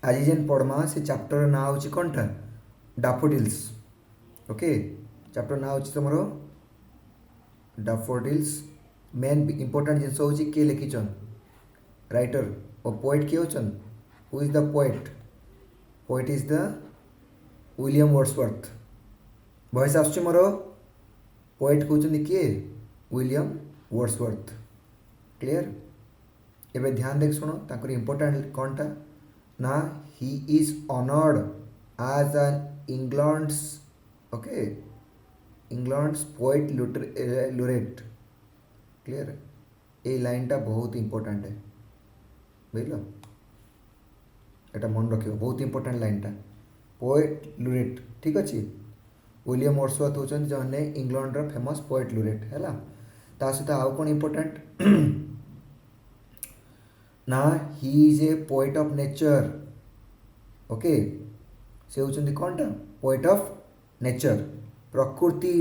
आज जेन पढ़मा से चैप्टर ना होची कोनटा डैफोडिल्स ओके चैप्टर ना होची तमरो डैफोडिल्स मेन इंपोर्टेंट जिनस होची के लिखिचन राइटर और पोएट के होचन who is the poet is the William Wordsworth वॉइस आसुची मोर पोएट कहउचंदी किए विलियम वर्ड्सवर्थ क्लियर एबे ध्यान देख सुनो ताकर इंपोर्टेंट कोनटा ना he is honoured as an England's okay England's poet laureate clear ये लाइनटा बहुत इंपोर्टेंट है बुझल एटा मन रखियो बहुत इंपोर्टेंट लाइनटा पोएट लॉरेट ठीक अच्छे विलियम वर्ड्सवर्थ होचन जने इंग्लैंड रो फेमस पोएट लॉरेट हैला ता सहित आउ कोन इंपोर्टेंट ना he is a poet of nature okay से होचंदी कोनटा पोएट ऑफ नेचर प्रकृति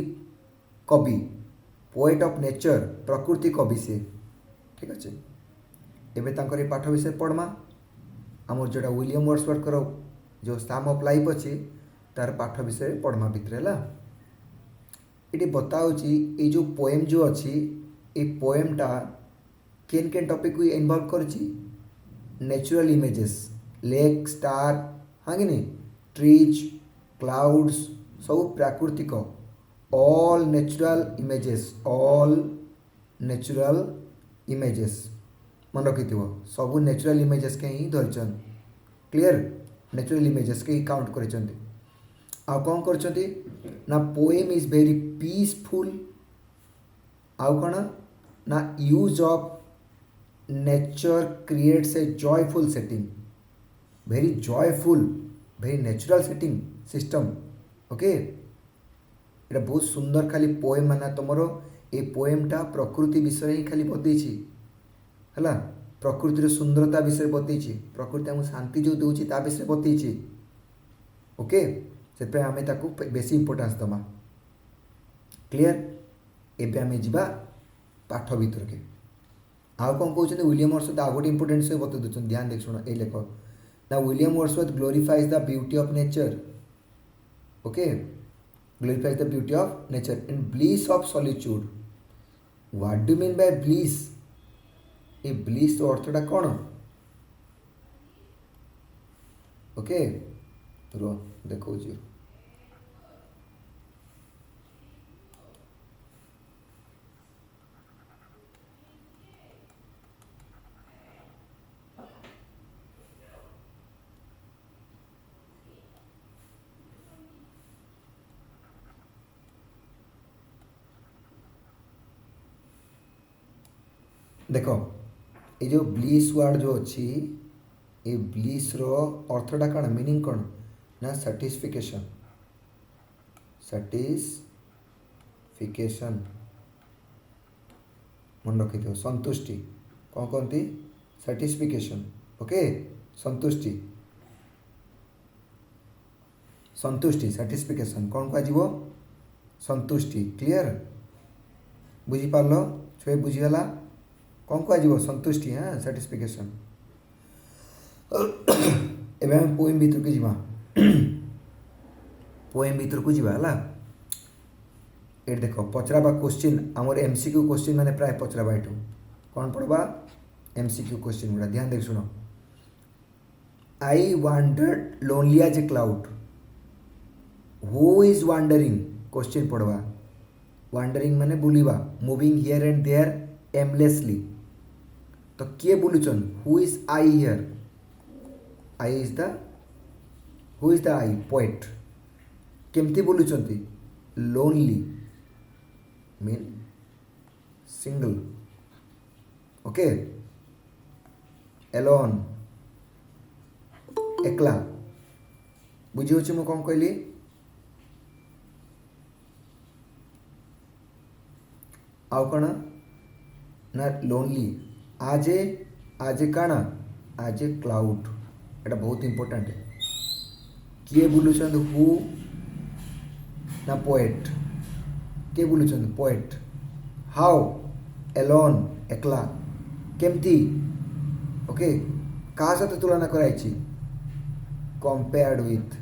कवि पोएट ऑफ नेचर प्रकृति कवि से ठीक अच्छे एबे तांकर ए पाठ विषय पढ़मा आमर जोटा विलियम वर्ड्सवर्थ करो जो साम ऑफ लाइफ अच्छे तार पाठ विषय पढ़मा भितर है ये बताऊँगी ये जो पोएम जो अच्छी ये पोएमटा केन केन टॉपिक को इन्वॉल्व करुच्ची नेचुरल इमेजेस लेक स्टार हाँ कि नहीं ट्रीज क्लाउड्स सब प्राकृतिक ऑल नेचुरल इमेजेस मन रखि सब नेचुरल इमेजेस के ही धरचन क्लियर नेचुरल इमेजेस के ही काउंट कर आउ कौन करछंती ना पोएम इज वेरी पीसफुल आउ कौन ना use of nature creates a joyful setting very joyful very natural setting system okay एटा बहुत सुंदर खाली पोएम माना तुमर ए पोएमटा प्रकृति विषय ही खाली बतईछि हैला प्रकृतिर सुंदरता विषय बतईछि प्रकृति हमको शांति जो दूची ता विषय बतईछि ओके से आम ताकू बेसी इंपोर्टेंस दमा क्लियर एबे आम जीवा पाठ भीतर के आउ कौन कहते विलियम वर्ड्सवर्थ आउ गोटे इंपोर्टेंट से बता दूसरी ध्यान देख शुण ये लेख ना William Wordsworth glorifies the beauty of nature okay glorifies the beauty of nature and bliss of solitude what do mean by bliss ये ब्लिस अर्थटा कौन ओके रो देखो जी देखो ये जो ब्लिस वर्ड जो अच्छी ये ब्लिस रो अर्थटा कौन मीनिंग कौन ना सैटिस्फिकेशन मन रखी थो संतुष्टि कौन कहती सैटिस्फिकेशन ओके संतुष्टि सैटिस्फिकेशन कौन कह संतुष्टि क्लियर बुझीपार छुए बुझीगला कौन कह संतुष्टि हाँ सैटिस्फिकेशन एवं हम पोएम भीतर के जीवा पोएम भीतर को जीवा है ये देख पचराबा क्वेश्चन आमर एमसीक्यू क्वेश्चन मैंने प्राय पचराबा ये कौन पढ़वा एमसीक्यू क्वेश्चन गुड़ा ध्यान देख शुण I wandered lonely as a cloud who is wandering question पढ़वा वांडरिंग माने बुलिबा moving here and there aimlessly तो किए बुलुचन who is I here I is the who is the I poet केमती बुलुचंती lonely mean single okay alone एकला बुझी होची मु कौन कहली आउ कण ना लोनली आज काना आज ए क्लाउड एटा बहुत इंपोर्टेंट है किए बुलुचंद हु ना पोएट किए बुलुचंद पोएट हाउ एलोन एकला केमती ओके क्या साथ तुलना कराई कंपेयर्ड विथ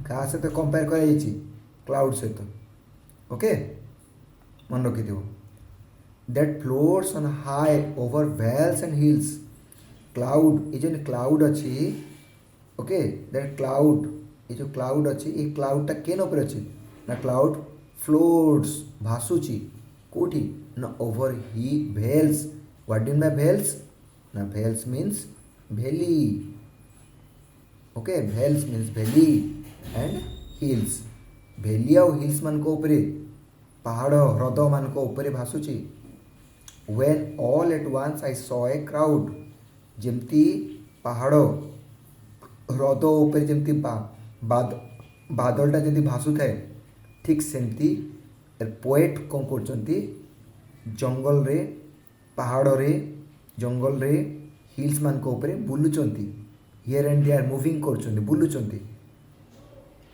क्या सहित कंपेयर कर क्लाउड सहित ओके मन रखि that floats on high over vales and hills cloud ये जो क्लाउड अच्छी ओके दैट क्लाउड ये जो क्लाउड अच्छी ये क्लाउडटा केन ऊपर अच्छी ना क्लाउड फ्लोट्स भासुची कोठी ना ओवर ही vales what do mean vales ना भेल्स मीन्स भेली ओके भेल्स मीन्स भेली एंड हिल्स भेली आउ हिल्स मान को ऊपर पहाड़ ह्रद मान को ऊपर भासुची when all at once I saw a crowd जमती पहाड़ ह्रद ऊपर जमती बादलटा जमी भासु थाए ठीक सेमती पोएट कौन करचंती जंगल रे पहाड़ रे जंगल रे हिल्स मान को ऊपर बुलुचंती हियर एंड देयर मूविंग करचंती बुलुचंती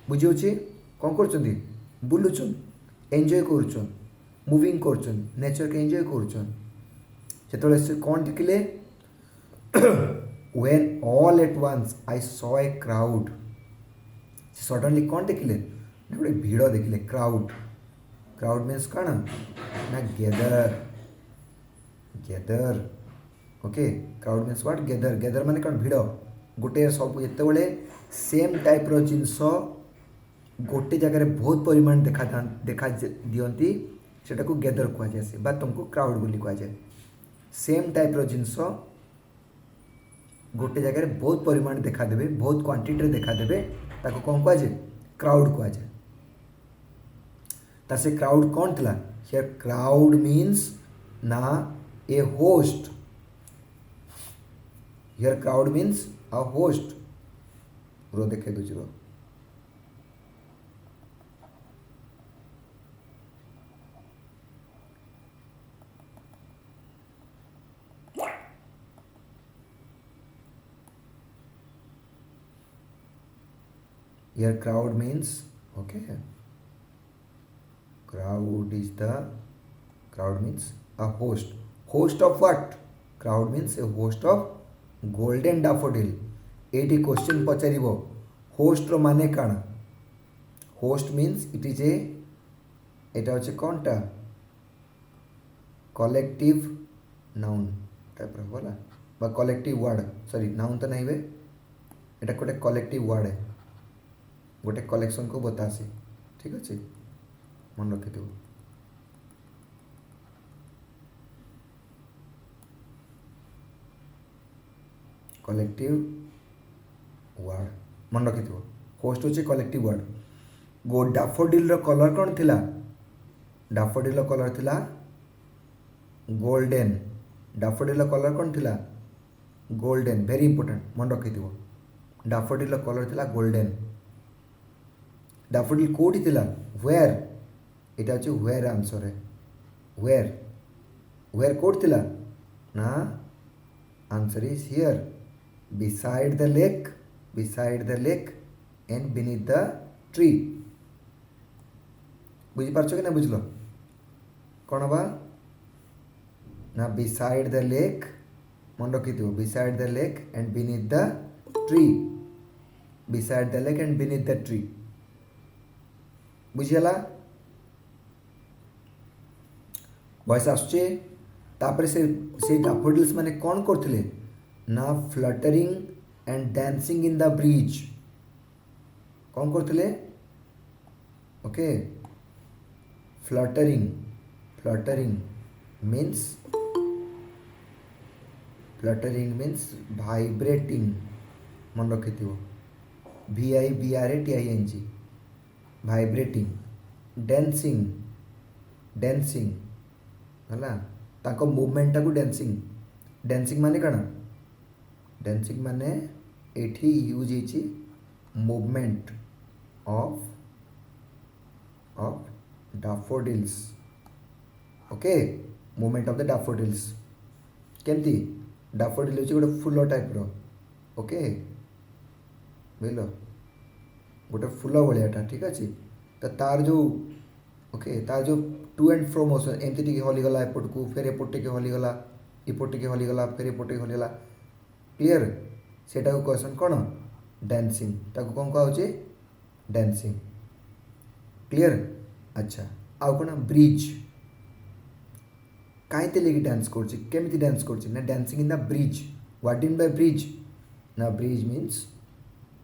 बुझी होची कौन करचंती बुलुचन एंजॉय करचन मूविंग करचन नेचर के एंजॉय करचन जेतले से कौन देखिले when all at once I saw a crowd suddenly कौन देखिले गोटे भीड़ देखिले क्राउड क्राउड मीन्स कौन ना gather gather okay crowd means what gather gather माने कौन भीड़ गोटे सब जिते सेम टाइप्र जिनस गोटे जगार बहुत परिमाण देखा दियंती सेटा को गेदर कहुए बा तुमको क्राउड बोली कहुए सेम टाइप्र जिनस गोटे जगार बहुत परिमाण देखा देबे बहुत क्वांटिटी देखा देबे ताको कौन कहुए क्राउड कहुए ता से क्राउड कौन थिला हियर क्राउड मीन्स ना a host here crowd means a host रो देखे दूसरो here crowd means okay crowd means a host of what crowd means a host of golden daffodil एटी क्वेश्चन पचारिबो होस्ट रो माने काण host means it is a एटा होचे कोनटा कलेक्टिव नाउन टाइप रो होला बा कलेक्टिव वर्ड सॉरी नाउन तो नहीं बे एटा कोटे कलेक्टिव वर्ड है गोटे कलेक्शन को बतासी ठीक अच्छे मन रखि दो कलेक्टिव वर्ड मन रखि दो होस्ट होचे कलेक्टिव वर्ड गो डैफोडिल रो कलर कौन थिला डैफोडिल रो कलर थिला गोल्डन डैफोडिल रो कलर कौन थिला गोल्डन वेरी इंपोर्टेंट मन रखि दो डैफोडिल रो कलर थिला गोल्डन डैफोडिल कोठी थिला वेयर एटा होचे वेयर आंसर है वेयर वेयर कोठ थिला ना answer is here beside the lake and beneath the tree बुझी पारछो कि ना बुझलो कौन बा ना beside the lake मन रखि दियो beside the lake and beneath the tree beside the lake and beneath the tree बुझीगला वॉइस आसुचे तापर से डैफोडिल्स माने कौन करथिले ना fluttering and dancing in the breeze कौन करथिले ओके फ्लटरिंग मीन्स वाइब्रेटिंग मन रखि VIBRATING वाइब्रेटिंग डांसिंग हला ताको मूवमेंट को डांसिंग माने कण डांसिंग माने एठी यूज हेची movement of daffodils okay movement of the daffodils केमती डैफोडिल होची गोटे फूल टाइप रो ओके बुझलो गोटे फूल भाया ठीक अच्छे तो तार जो ओके तार जो टू एंड फ्रो मोशन एमती टी हलीगला एपट को फिर एपट टे हलीगला इपट टे हलीगला फिर एपट टे हलीगला क्लियर सेटा को क्वेश्चन कौन डांसिंग ताको कौन कहा डांसिंग क्लियर अच्छा आउ कौन ब्रिज कहीं लेकिन डांस करमी डांस कर dancing in the breeze what in by breeze ना ब्रिज मीन्स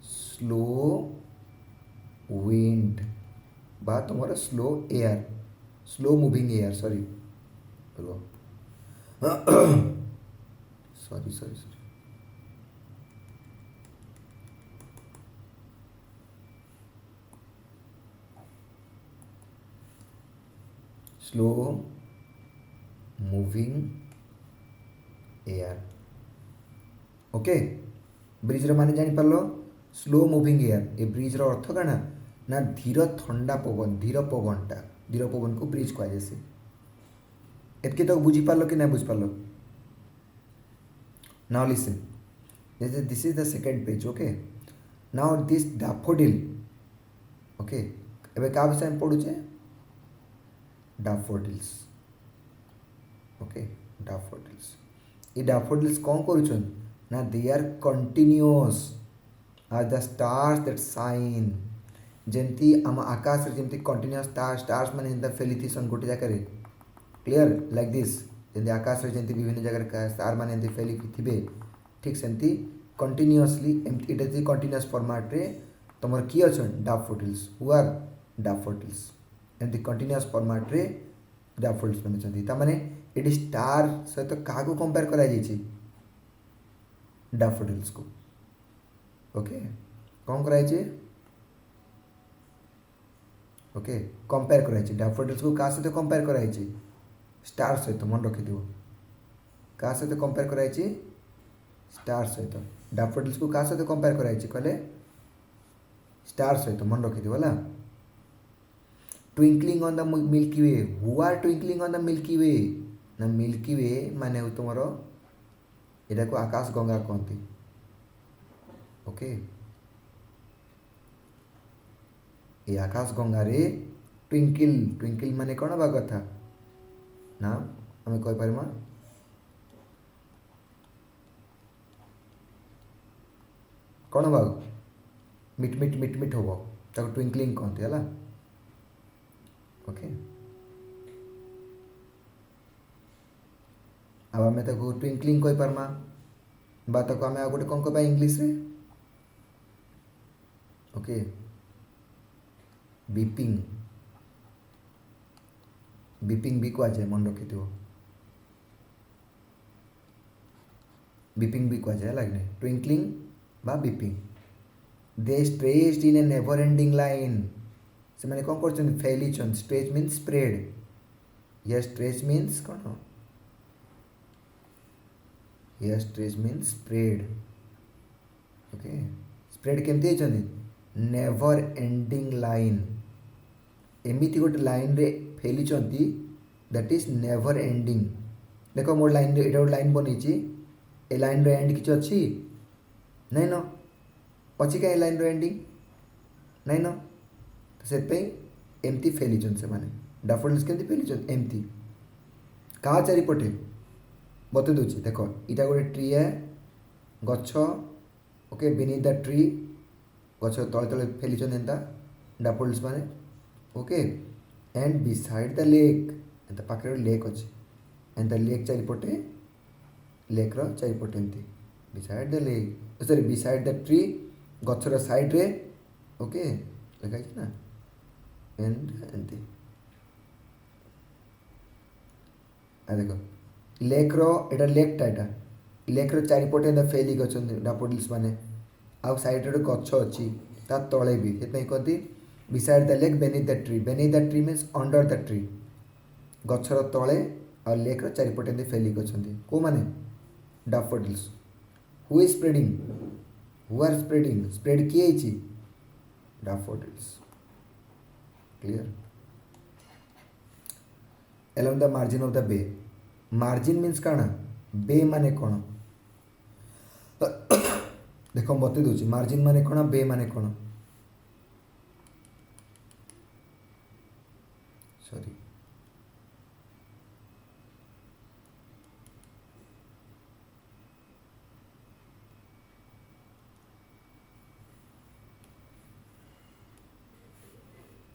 स्लो विंड बा तुम्हारा slow air slow moving air sorry sorry sorry sorry slow moving air okay breeze रो माने जानी पारलो slow moving air a breeze रो अर्थ काना ना धीर ठंडा पवन धीर पवन को ब्रिज कह जाए एतके तो बुझी पारलो कि ना बुझी पारलो now listen this is the second page okay now this daffodil okay एबे का विषय में पढुचे डैफोडिल्स ओके डैफोडिल्स ये डैफोडिल्स कौन करुछन ना they are continuous are the stars that shine जेमती आम आकाश जेमती कंटिन्यूअस स्टार्स माने एंता फेलिथिसन गोटे जगह क्लियर लाइक दिस जेमती आकाश जेमती विभिन्न जगह स्टार माने एंती फेली थिबे ठीक सेमती कंटिन्यूअसली एमती इट इज कंटिन्यूअस फॉर्मेट रे तमर की अछन डैफोडिल्स हु आर डैफोडिल्स एमती कंटिन्यूअस फॉर्मेट रे डैफोडिल्स माने छथि ता माने एटी स्टार सहित क्या कंपेयर करा डैफोडिल्स को ओके कौन करा ओके कंपेयर करा डैफोडिल्स को क्या सहित कंपेयर करा स्टार सहित मन रखि क्या सहित कंपेयर करा स्टार सहित डैफोडिल्स को क्या सहित कंपेयर करा कहले स्टार सहित मन रखि होला twinkling on the milky way who are twinkling on the milky way ना मिल्की वे माने तुमर यहाँ को आकाश गंगा कहती ओके ये आकाश गंगा रे ट्विंकल माने कौन बा कथा ना आम कह पार कौन बा मिट मिट मिट मिट हम ताको ट्विंकलिंग कहती है ओके अब आम ताको ट्विंकलिंग कह पार्मा बा ताको आम आ गोटे कौन कह इंग्लिश रे ओके बीपिंग बीपिंग भी कह जाए मन रखि बीपिंग भी कह जाए लगे ट्विंकलिंग बा बीपिंग दे स्ट्रेच्ड इन ए नेवर एंडिंग लाइन से मैंने कौन कर फैली स्ट्रेच मीन्स स्प्रेड या स्ट्रेच मीन्स कौन या stretch means spread okay spread केमती होती नेवर एंडिंग लाइन एमती गोटे लाइन रे फैली दैट इज नेवर एंडिंग देख मोर लाइन रे एटा गोटे लाइन बनई ए लाइन रो एंड किसी अच्छी नहीं न अच्छी क्या लाइन रो एंडिंग नहीं न तो से एमती फैली से माने डैफोडिल्स केमती फैली एमती क्या चारिपटे बते दूसरी देख इटा गोटे ट्री है गछ ओके बिनीथ द ट्री गछ तले तले फैली एंता डैफोडिल्स माने okay and beside the lake एंता पाखे लेक अच्छे एंड द लेक चारिपटे लेक चारिपटे एमती beside the lake sorry beside the tree गछर साइड रे ओके लिखाई ना एंड एमती देख लेक एटा लेकटा एटा लेक चारिपटे एंता फैली गच्छन डैफोडिल्स माने आउ साइड रे गछ अच्छी ता तले भी से कहती beside the lake beneath the tree means under the tree गछर तले आ लेक चारिपटे एंती फैली गच्छन को माने daffodils who is spreading who are spreading spread किए daffodils clear along the margin of the bay margin means काना बे माने कौन देख बते दूसरी मार्जिन माने कौन बे माने कौन सॉरी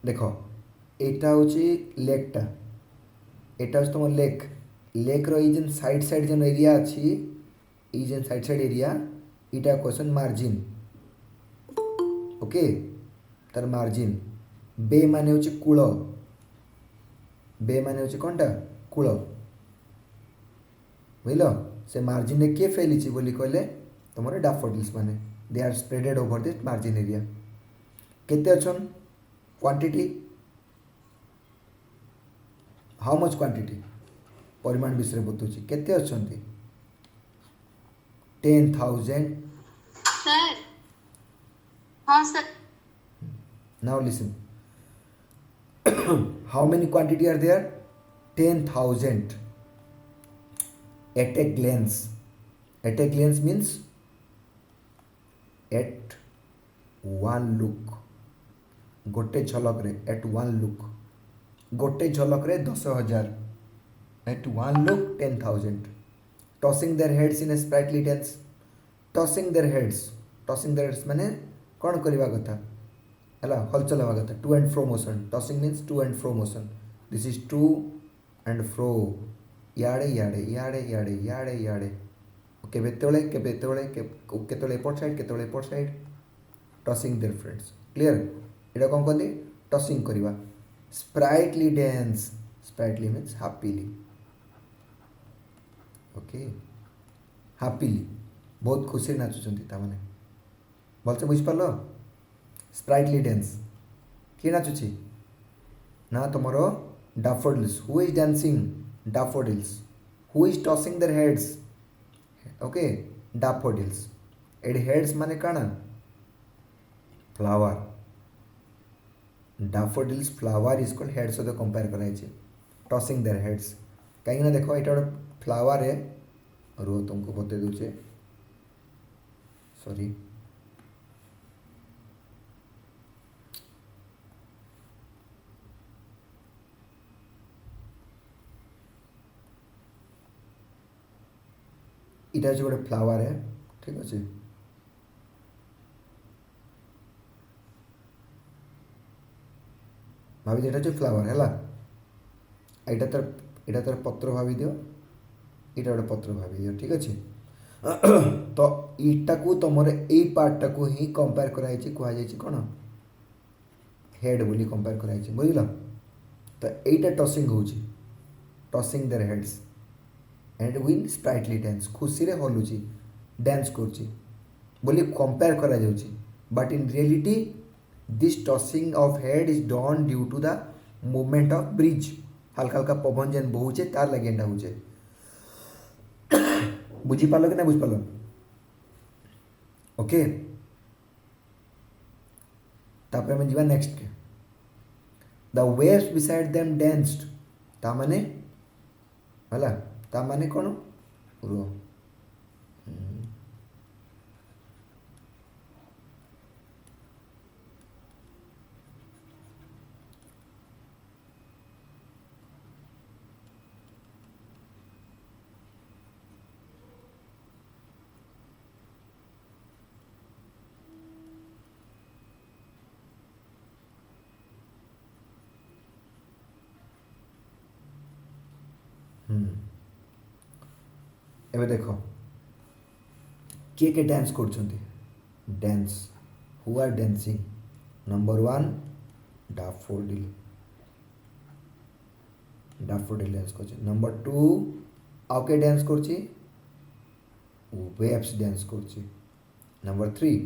देख एटा हूँ लेकटा एटा हूँ तुम लेक लेक्र जेन साइड साइड जेन एरिया अच्छी ये जेन साइड साइड एरिया इटा क्वेश्चन मार्जिन ओके तार मार्जिन बे माने हूँ कूल बे माने हूँ कौनटा कूल बुझल से मार्जिन में किए फैली बोली कहले तुम डैफोडिल्स माने they are spreaded over this margin area केते अछन क्वांटिटी हाउ मच क्वांटिटी परिमाण विषय बताऊँ केते अछंती 10,000 सर हाँ sir now listen how many quantity are there 10,000 at a glance means at one look गोटे झलक रे at one look गोटे झलक रे 10,000 at one look 10,000 tossing their heads in a sprightly dance tossing their heads माने कौन करवा कथा है हलचल हवा कथा to and fro motion tossing means to and fro motion this is to and fro याड़े याड़े याड़े याड़े याड़े याड़े केतले एपट side tossing their friends clear एटा कौन कहते टॉसिंग करवा sprightly dance sprightly means happily okay happily बहुत खुशी नाचुंट ताने भलसे बुझिपार स्प्राइटली डांस किए नाचुची ना तुमर daffodils who is dancing daffodils who is tossing their heads okay daffodils एड हेड्स माने काना flower daffodils flower is called head सहित कंपेयर कराई टॉसिंग देयर हेड्स कहीं देखो ये गोटे फ्लावर है रुह तुमको बते दूचे सॉरी इटा जो गोटे फ्लावर है ठीक अच्छे भाभी एटा जो फ्लावर है एटा तर पत्र भाभी दियो इटा गोटे पत्र भाभी दियो ठीक अच्छे तो इटा को तुम यही पार्टा को ही कंपेयर कराई कहुई कौन हेड बोली कंपेयर कराई बुझल तो यहीटा टॉसिंग हो tossing their heads and in sprightly dance खुशी रे हलुची डांस करुची बोली कंपेयर करा जाउची but in reality this tossing of head is done due to the movement of breeze हल्का हल्का पवन जेन बहुचे तार लगे एंडा होचे बुझीपाल कि ना बुझीपाल ओके तापर हम जीवा नेक्स्ट के the waves beside them danced ता माने हला ता माने कौन रो एबे देखो किए डांस कर dance who are dancing number 1 daffodil daffodil dance कर नंबर 2 आउ के डांस कर वेव्स डांस कर नंबर 3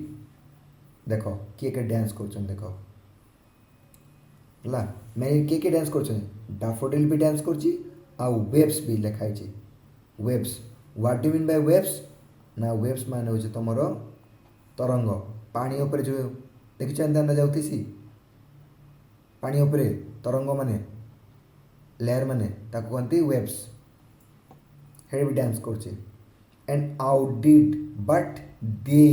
देखो किए डांस कर देखो है मैं किए डांस कर डैफोडिल भी डांस कर आउ वेव्स भी लिखाई waves what do mean by waves ना वेव्स मान हो तुम तरंग पानी उपरे जो देखी एंता जाऊसी पानी उपरे तरंग माने लेयर माने ताको कहते वेव्स हे भी डांस कर and outdid but they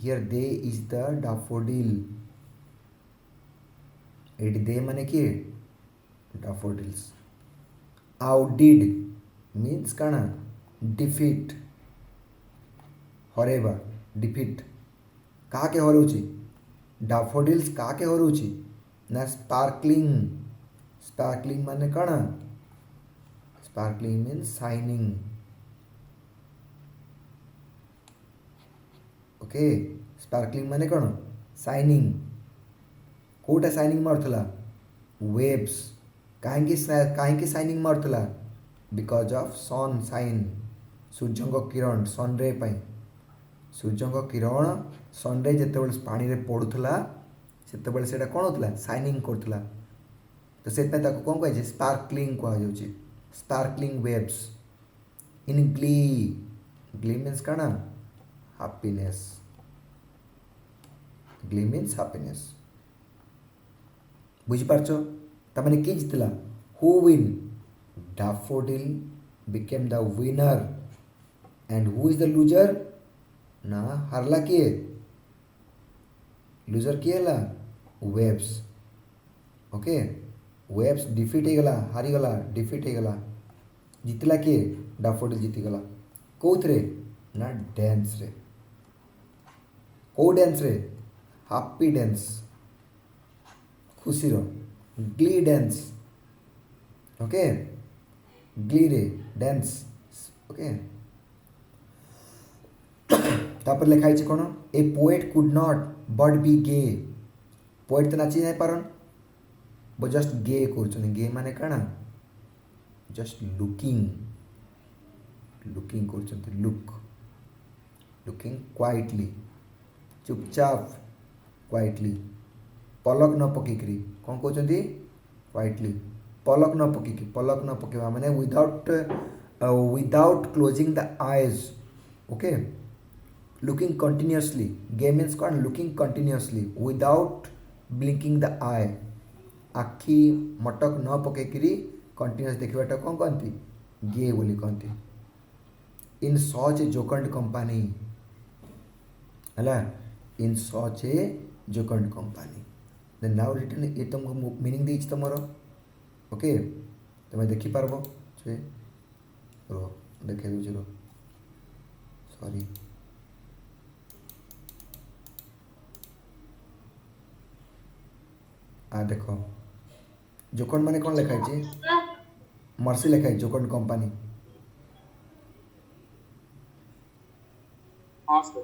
here they is the daffodil at they माने किए डैफोडिल्स आउटडिड मीन्स काना डिफिट हरेबा डिफिट क्या हरौची डैफोडिल्स क्या हरौची ना स्पार्कलिंग स्पार्कलिंग माने कण sparkling means shining okay sparkling माने कण शाइनिंग कोटा शाइनिंग मारुथला वेव्स कहीं शाइनिंग मारुथला बिकॉज ऑफ सन शाइन सूर्य किरण सन रे पाई सूर्य किरण सन रे जिते पानी रे पड़ूला सेतेबेले सेटा कौन होता शाइनिंग करथला तो से कौन कहे स्पार्कलिंग कहुच्छे sparkling waves in glee glee means कण हैप्पीनेस ग्ली मीन्स हैप्पीनेस बुझिपारछ तामाने किए जितला who win daffodil became the winner and who is the loser ना हारला किए लूजर किए ला वेव्स ओके वेव्स डिफिट हो गला हारीगला डिफिट हो गला जितला किए डैफोडिल जीतीगला कौथरे ना डांस रे कौ डांस रे हैप्पी डांस खुशी रो ग्ली डांस ओके ग्ली रे डांस ओके तापर लिखाई कौन a poet could not but be gay poet तो नाची नहीं पारन वो जस्ट गे कर गे माने कण जस्ट लुकिंग लुकिंग कर लुक लुकिंग क्वाइटली चुपचाप क्वाइटली पलक न पकईकरी कौन कहते क्वाइटली पलक न पकेवा माने without closing the eyes okay looking continuously gaze means कौन looking continuously without blinking the eye आखि मटक न पकईकरी कंटिन्यूअस देखा कौन कहती गे बोली कहती इन सच ए जोकंड कंपानी है in such a jocund company then now return ये तुमको मीनिंग देछि तुम ओके तुम्हें देखिपार रो देखे दूसरी रो सॉरी देख जोकंड माने कौन लिखाई मर्सी लिखाई जोकंड कंपानी हाँ सर